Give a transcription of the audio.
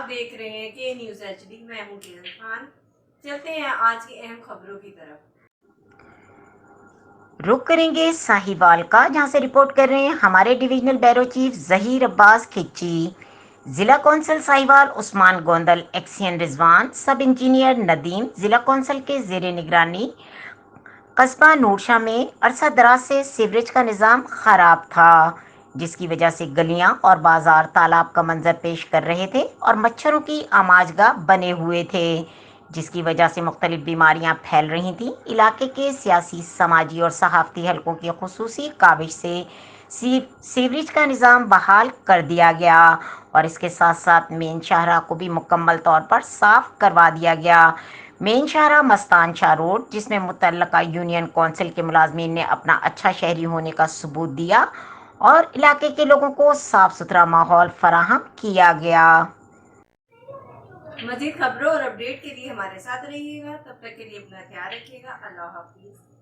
دیکھ رہے ہیں کے نیوز HD، میں ہوں کیرن خان۔ چلتے ہیں آج کی اہم خبروں کی طرف۔ رخ کریں گے ساہیوال کا، جہاں سے رپورٹ کر رہے ہیں ہمارے ڈویژنل بیورو چیف ظہیر عباس کھچی۔ ضلع کونسل ساہیوال عثمان گوندل، ایکسین رضوان، سب انجینئر ندیم، ضلع کونسل کے زیر نگرانی قصبہ نورشاہ میں عرصہ دراز سے سیوریج کا نظام خراب تھا، جس کی وجہ سے گلیاں اور بازار تالاب کا منظر پیش کر رہے تھے اور مچھروں کی آماج گاہ بنے ہوئے تھے، جس کی وجہ سے مختلف بیماریاں پھیل رہی تھیں۔ علاقے کے سیاسی، سماجی اور صحافتی حلقوں کی خصوصی کاوش سے سیوریج کا نظام بحال کر دیا گیا اور اس کے ساتھ ساتھ مین شاہراہ کو بھی مکمل طور پر صاف کروا دیا گیا۔ مین شاہراہ مستان شاہ روڈ، جس میں متعلقہ یونین کونسل کے ملازمین نے اپنا اچھا شہری ہونے کا ثبوت دیا اور علاقے کے لوگوں کو صاف ستھرا ماحول فراہم کیا گیا۔ مزید خبروں اور اپڈیٹ کے لیے ہمارے ساتھ رہیے گا، تب تک کے لیے اپنا خیال رکھیے گا۔ اللہ حافظ۔